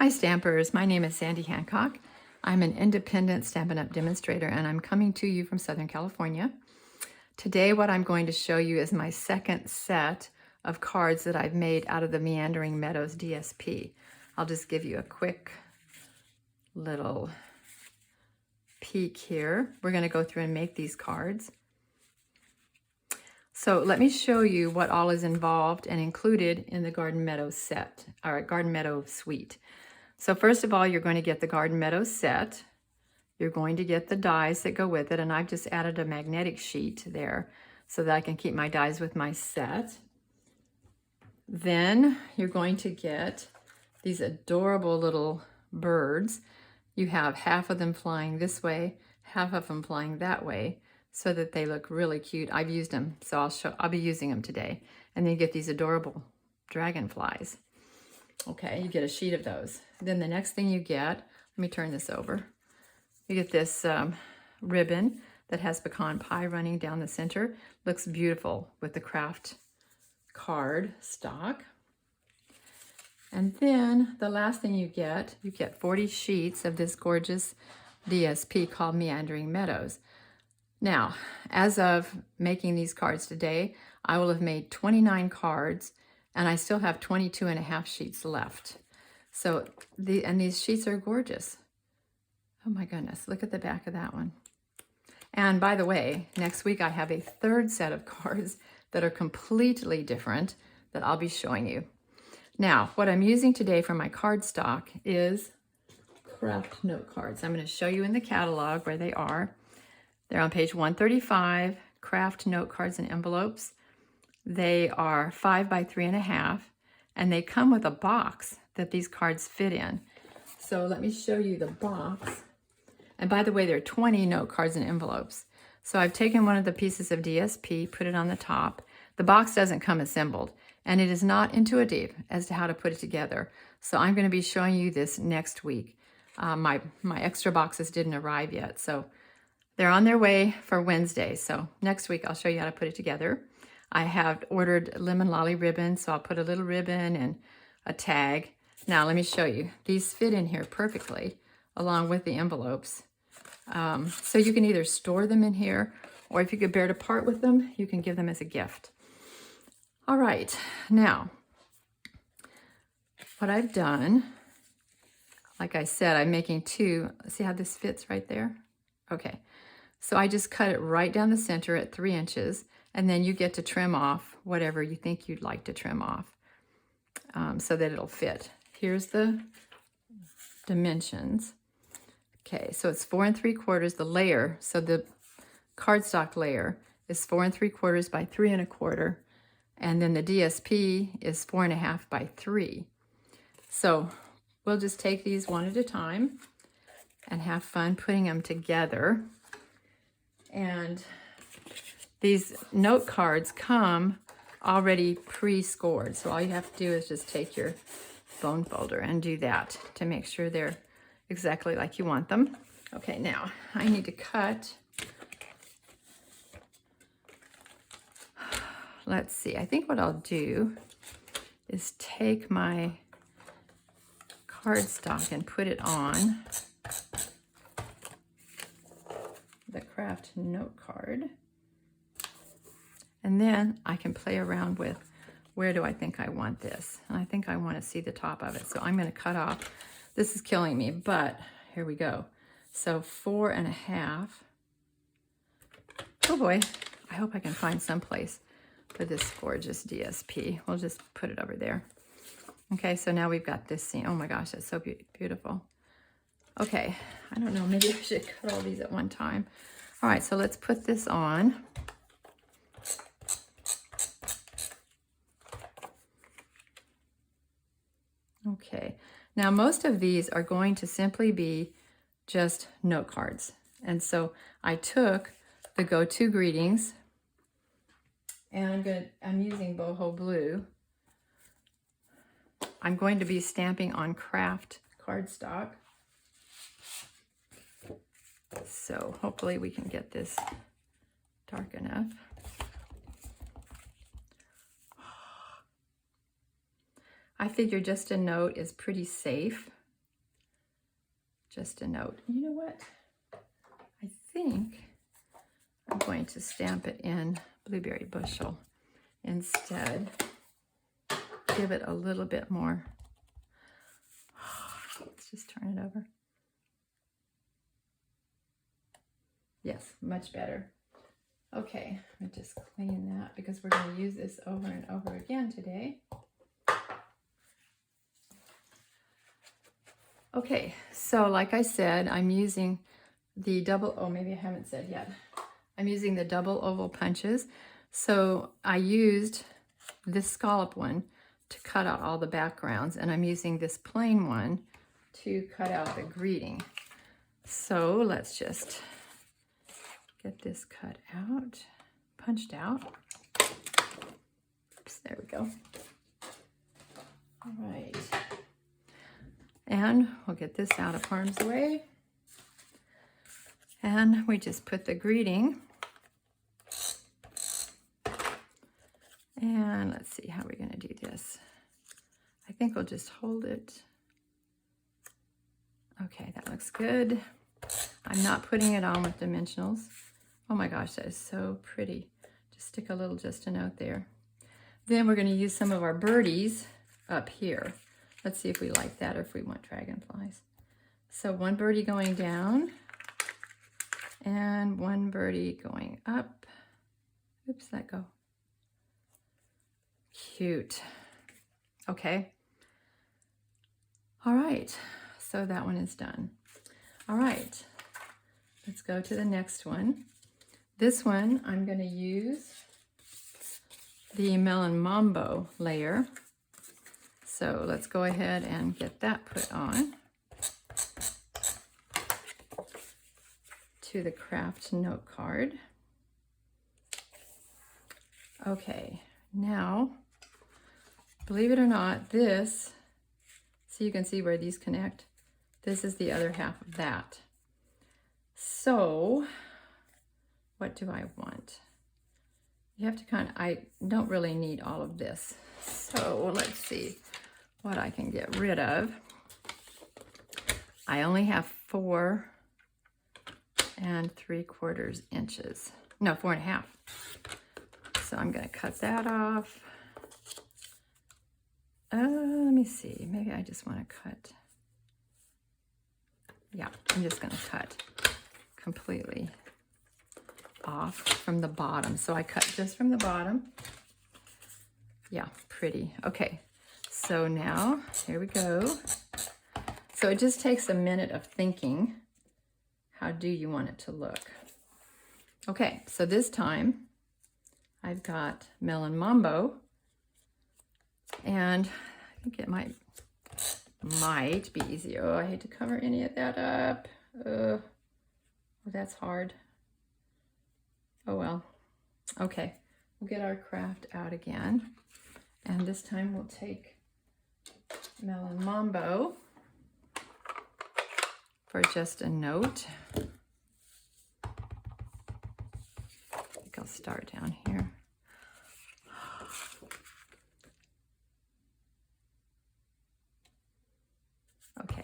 Hi Stampers, my name is Sandy Hancock. I'm an independent Stampin' Up! Demonstrator and I'm coming to you from Southern California. Today what I'm going to show you is my second set of cards that I've made out of the Meandering Meadows DSP. I'll just give you a quick little peek here. We're going to go through and make these cards. So let me show you what all is involved and included in the Garden Meadow set, or Garden Meadow suite. So first of all, you're going to get the Garden Meadow set. You're going to get the dies that go with it, and I've just added a magnetic sheet there so that I can keep my dies with my set. Then you're going to get these adorable little birds. You have half of them flying this way, half of them flying that way, so that they look really cute. I've used them, so I'll be using them today. And then you get these adorable dragonflies. Okay, you get a sheet of those. Then the next thing you get, let me turn this over. You get this ribbon that has pecan pie running down the center. Looks beautiful with the Kraft card stock. And then the last thing you get 40 sheets of this gorgeous DSP called Meandering Meadows. Now, as of making these cards today, I will have made 29 cards and I still have 22 and a half sheets left. So, these sheets are gorgeous. Oh my goodness, look at the back of that one. And by the way, next week I have a third set of cards that are completely different that I'll be showing you. Now, what I'm using today for my cardstock is Kraft note cards. I'm going to show you in the catalog where they are. They're on page 135, Kraft note cards and envelopes. They are 5 by 3.5, and they come with a box that these cards fit in. So let me show you the box. And by the way, there are 20 note cards and envelopes. So I've taken one of the pieces of DSP, put it on the top. The box doesn't come assembled, and it is not intuitive as to how to put it together. So I'm going to be showing you this next week. My extra boxes didn't arrive yet, so they're on their way for Wednesday. So next week I'll show you how to put it together. I have ordered lemon lolly ribbon, so I'll put a little ribbon and a tag. Now let me show you. These fit in here perfectly along with the envelopes. So you can either store them in here, or if you could bear to part with them, you can give them as a gift. All right, now what I've done, like I said, I'm making two. See how this fits right there? Okay, so I just cut it right down the center at 3 inches, and then you get to trim off whatever you think you'd like to trim off so that it'll fit. Here's the dimensions. Okay, so it's 4 3/4, the layer, so the cardstock layer is 4 3/4 by 3 1/4, and then the DSP is 4.5 by 3. So we'll just take these one at a time and have fun putting them together. And these note cards come already pre-scored, so all you have to do is just take your bone folder and do that to make sure they're exactly like you want them. Okay, now I need to cut. Let's see, I think what I'll do is take my cardstock and put it on the Kraft note card. And then I can play around with where do I think I want this. And I think I want to see the top of it. So I'm going to cut off. This is killing me, but here we go. So 4.5. Oh boy, I hope I can find some place for this gorgeous DSP. We'll just put it over there. Okay, so now we've got this scene. Oh my gosh, that's so beautiful. Okay, I don't know, maybe I should cut all these at one time. All right, so let's put this on. Okay, now most of these are going to simply be just note cards. And so I took the go-to greetings, and I'm using boho blue. I'm going to be stamping on Kraft cardstock. So hopefully we can get this dark enough. I figure just a note is pretty safe just a note. You know what? I think I'm going to stamp it in Blueberry Bushel instead. Give it a little bit more. Let's just turn it over. Yes, much better. Okay, let me just clean that because we're going to use this over and over again today. Okay, so like I said, I'm using the double, oh, maybe I haven't said yet. I'm using the double oval punches. So I used this scallop one to cut out all the backgrounds, and I'm using this plain one to cut out the greeting. So let's just get this cut out, punched out. Oops, there we go. All right. And we'll get this out of harm's way. And we just put the greeting. And let's see how we're going to do this. I think we'll just hold it. Okay, that looks good. I'm not putting it on with dimensionals. Oh my gosh, that is so pretty. Just stick a little just a note there. Then we're going to use some of our birdies up here. Let's see if we like that or if we want dragonflies. So one birdie going down and one birdie going up. Oops, let go. Cute. Okay. All right, so that one is done. All right, let's go to the next one. This one, I'm going to use the Melon Mambo layer. So let's go ahead and get that put on to the Kraft note card. Okay, now, believe it or not, this, so you can see where these connect, this is the other half of that. So, what do I want? You have to kind of, I don't really need all of this. So let's see what I can get rid of. I only have 4 3/4 inches. No, 4.5. So I'm going to cut that off. Let me see. Maybe I just want to cut. Yeah, I'm just going to cut completely off from the bottom. So I cut just from the bottom. Yeah, pretty. Okay, so now here we go. So it just takes a minute of thinking. How do you want it to look? Okay, so this time I've got Melon Mambo, and I think it might be easier. Oh, I hate to cover any of that up. Oh, that's hard. Oh well. Okay, we'll get our Kraft out again, and this time we'll take Melon Mambo for just a note. I think I'll start down here. Okay.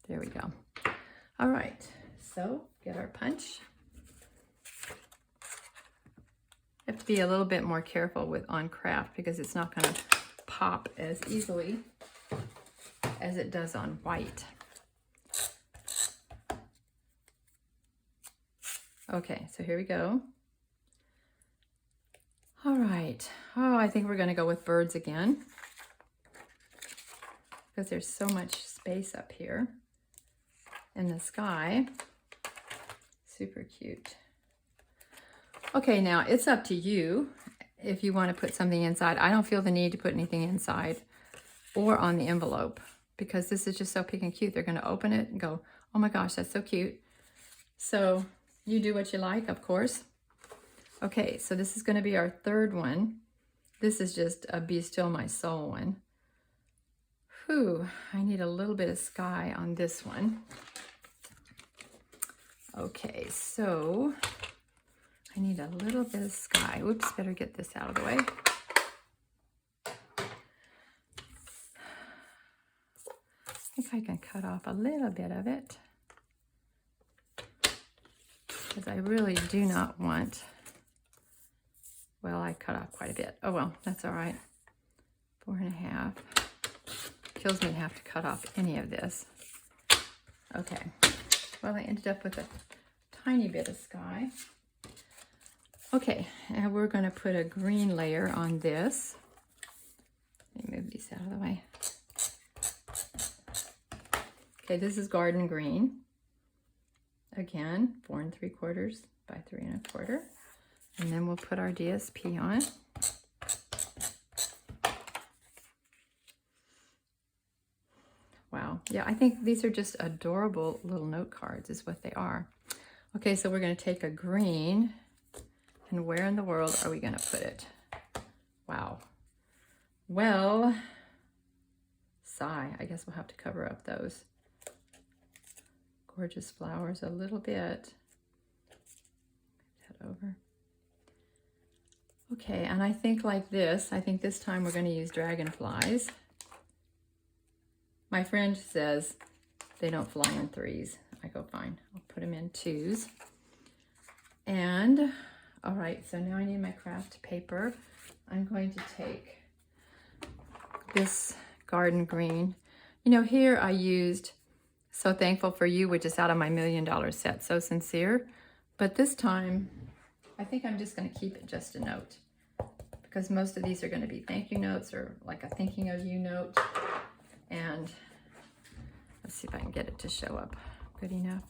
There we go. All right, so get our punch. You have to be a little bit more careful on Kraft because it's not going to pop as easily as it does on white. Okay, so here we go. All right. Oh, I think we're going to go with birds again because there's so much space up here in the sky. Super cute. Okay, now it's up to you if you want to put something inside. I don't feel the need to put anything inside or on the envelope because this is just so pink and cute. They're going to open it and go, oh my gosh, that's so cute. So you do what you like, of course. Okay, so this is going to be our third one. This is just a Be Still My Soul one. Whew, I need a little bit of sky on this one. Okay, so I need a little bit of sky. Whoops, better get this out of the way. I think I can cut off a little bit of it, because I really do not want, well, I cut off quite a bit. Oh well, that's all right. 4.5. Kills me to have to cut off any of this. Okay, well, I ended up with a tiny bit of sky. Okay, and we're going to put a green layer on this. Let me move these out of the way. Okay, this is garden green. Again, 4 3/4 by 3 1/4. And then we'll put our DSP on. Wow, yeah, I think these are just adorable little note cards is what they are. Okay, so we're going to take a green, and where in the world are we going to put it? Wow. Well, sigh, I guess we'll have to cover up those gorgeous flowers a little bit. Move that over. Okay, and I think like this, I think this time we're going to use dragonflies. My friend says they don't fly in 3s. I go, fine, I'll put them in 2s. And, all right, so now I need my craft paper. I'm going to take this garden green. You know, here I used So Thankful for You, which is out of my $1 million set, So Sincere. But this time, I think I'm just going to keep it just a note, because most of these are going to be thank you notes or like a thinking of you note. And let's see if I can get it to show up good enough.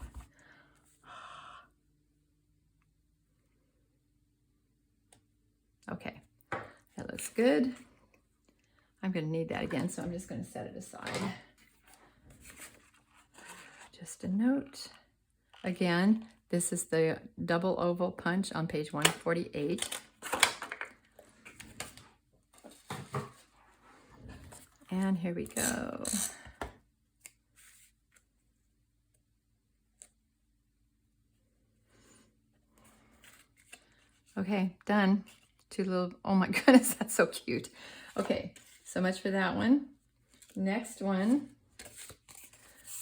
Okay, that looks good. I'm going to need that again, so I'm just going to set it aside. Just a note. Again, this is the double oval punch on page 148. And here we go. Okay, done. 2 little, oh my goodness, that's so cute. Okay, so much for that one. Next one,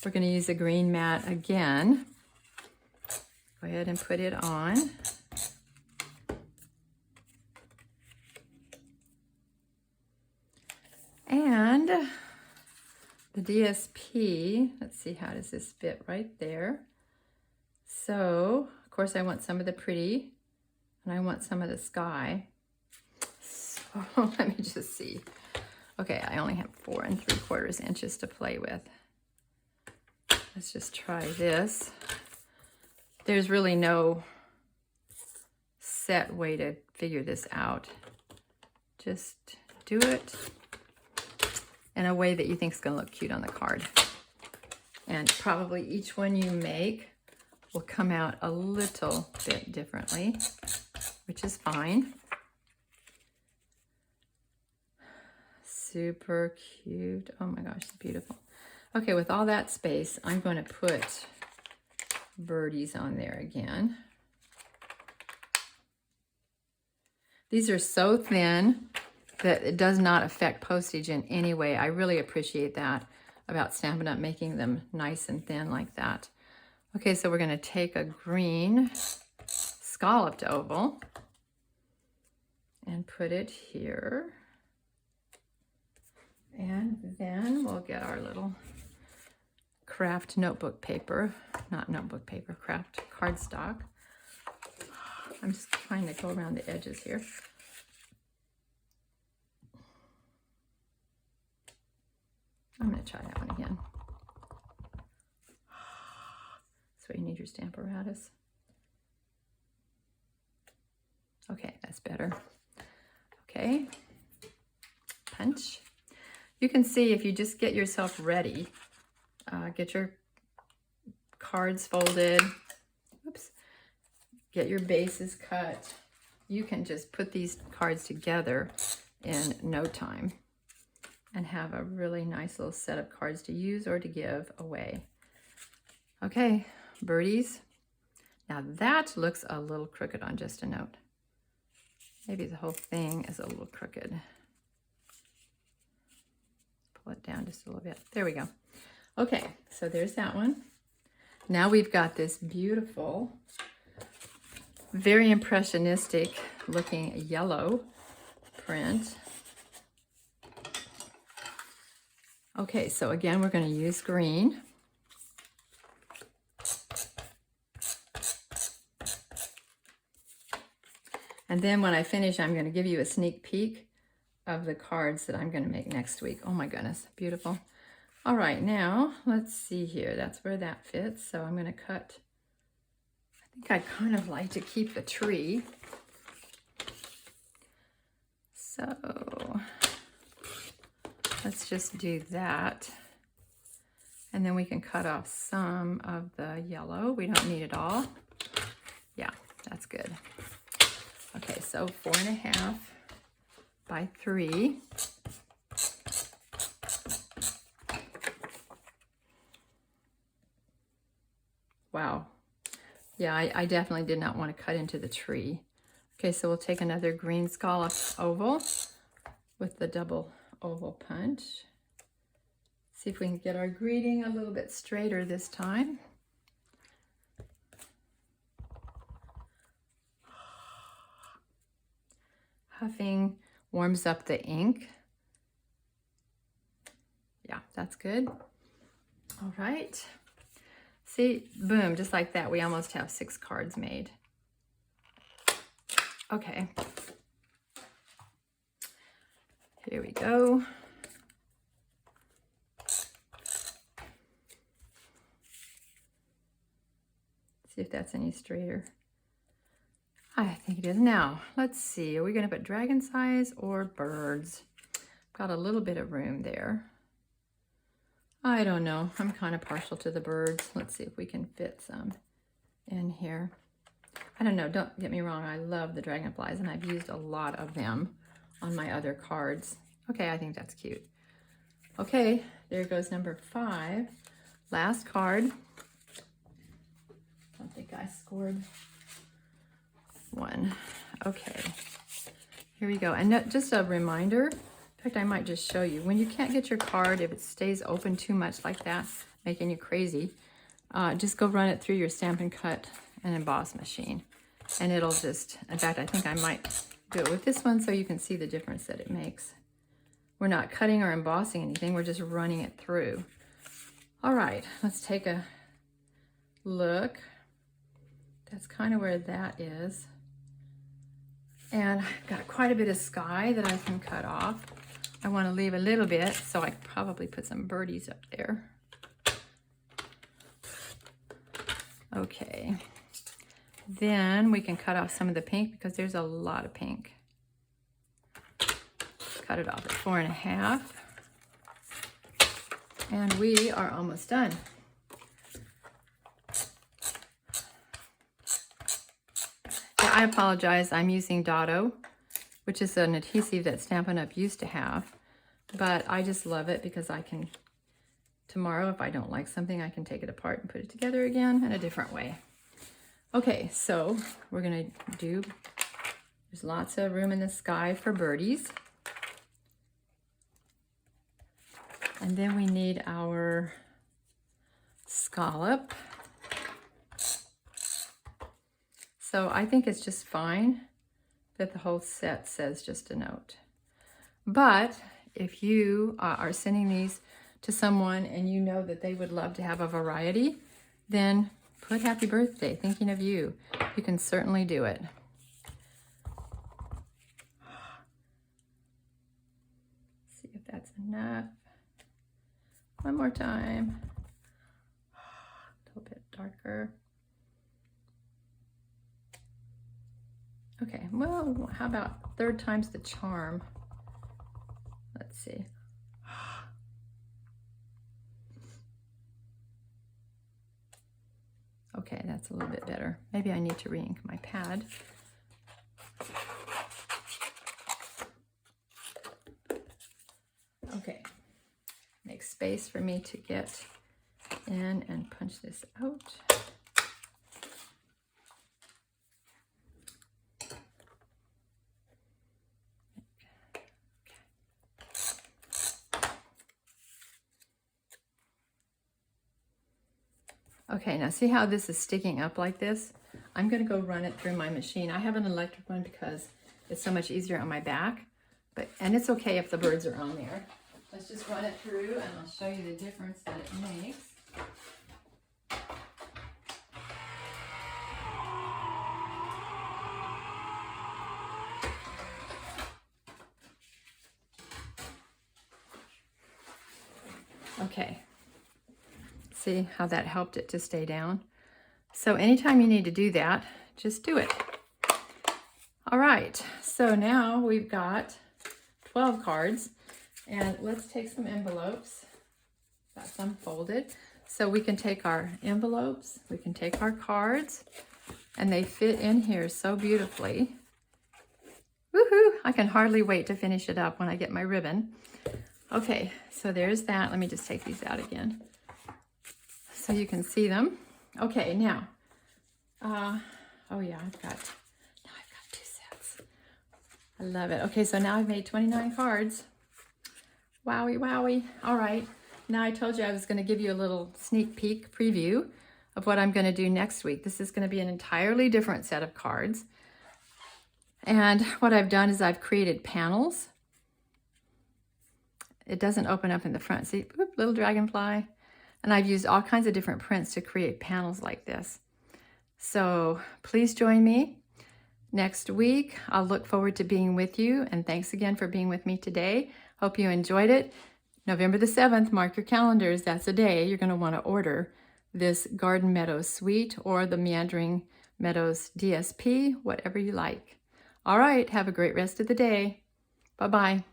we're going to use a green mat again. Go ahead and put it on. And the DSP, let's see, how does this fit right there? So, of course, I want some of the pretty, and I want some of the sky. So, let me just see. Okay, I only have 4 3/4 inches to play with. Let's just try this. There's really no set way to figure this out. Just do it in a way that you think is going to look cute on the card. And probably each one you make will come out a little bit differently, which is fine. Super cute. Oh my gosh, it's beautiful. Okay, with all that space, I'm going to put birdies on there again. These are so thin that it does not affect postage in any way. I really appreciate that about Stampin' Up! Making them nice and thin like that. Okay, so we're going to take a green scalloped oval and put it here. And then we'll get our little Kraft notebook paper, not notebook paper, Kraft cardstock. I'm just trying to go around the edges here. I'm going to try that one again. So you need your stamp apparatus. Okay, that's better. Okay, punch. You can see if you just get yourself ready, get your cards folded, oops, get your bases cut, you can just put these cards together in no time and have a really nice little set of cards to use or to give away. Okay, birdies. Now that looks a little crooked on just a note. Maybe the whole thing is a little crooked. Pull it down just a little bit. There we go. Okay, so there's that one. Now we've got this beautiful, very impressionistic looking yellow print. Okay, so again, we're going to use green. And then when I finish, I'm going to give you a sneak peek of the cards that I'm going to make next week. Oh my goodness, beautiful. All right, now let's see here. That's where that fits. So I'm going to cut. I think I kind of like to keep the tree. So let's just do that. And then we can cut off some of the yellow. We don't need it all. Yeah, that's good. Okay, so 4.5 by 3. Wow. Yeah, I definitely did not want to cut into the tree. Okay, so we'll take another green scallop oval with the double oval punch. See if we can get our greeting a little bit straighter this time. Huffing warms up the ink. Yeah, that's good. All right. See, boom, just like that, we almost have 6 cards made. Okay. Here we go. See if that's any straighter. I think it is. Now, let's see. Are we going to put dragon size or birds? Got a little bit of room there. I don't know. I'm kind of partial to the birds. Let's see if we can fit some in here. I don't know. Don't get me wrong. I love the dragonflies, and I've used a lot of them on my other cards. Okay, I think that's cute. Okay, there goes number 5. Last card. I don't think I scored one. Okay, here we go. And just a reminder, in fact, I might just show you. When you can't get your card, if it stays open too much like that, making you crazy, just go run it through your Stampin' Cut and Emboss machine. And it'll just, in fact, I think I might do it with this one so you can see the difference that it makes. We're not cutting or embossing anything, we're just running it through. All right, let's take a look. That's kind of where that is. And I've got quite a bit of sky that I can cut off. I want to leave a little bit, so I could probably put some birdies up there. Okay. Then we can cut off some of the pink because there's a lot of pink. Cut it off at 4.5. And we are almost done. I apologize, I'm using Dotto, which is an adhesive that Stampin' Up! Used to have, but I just love it because I can, tomorrow if I don't like something, I can take it apart and put it together again in a different way. Okay, so we're gonna do, there's lots of room in the sky for birdies. And then we need our scallop. So I think it's just fine that the whole set says just a note. But if you are sending these to someone and you know that they would love to have a variety, then put happy birthday, thinking of you. You can certainly do it. See if that's enough. One more time. A little bit darker. Okay, well, how about 3rd time's the charm? Let's see. Okay, that's a little bit better. Maybe I need to re-ink my pad. Okay, make space for me to get in and punch this out. Okay, now see how this is sticking up like this? I'm gonna go run it through my machine. I have an electric one because it's so much easier on my back, and it's okay if the birds are on there. Let's just run it through and I'll show you the difference that it makes. Okay, see how that helped it to stay down? So anytime you need to do that, just do it. All right, so now we've got 12 cards, and let's take some envelopes. Got some folded. So we can take our envelopes, we can take our cards, and they fit in here so beautifully. Woohoo! I can hardly wait to finish it up when I get my ribbon. Okay, so there's that. Let me just take these out again so you can see them. Okay, now, oh yeah, I've got 2 sets. I love it. Okay, so now I've made 29 cards. Wowie, wowie. All right, now I told you I was gonna give you a little sneak peek preview of what I'm gonna do next week. This is gonna be an entirely different set of cards. And what I've done is I've created panels. It doesn't open up in the front. See, whoop, little dragonfly. And I've used all kinds of different prints to create panels like this. So please join me next week. I'll look forward to being with you. And thanks again for being with me today. Hope you enjoyed it. November the 7th, mark your calendars. That's a day you're going to want to order this Garden Meadows Suite or the Meandering Meadows DSP, whatever you like. All right, have a great rest of the day. Bye-bye.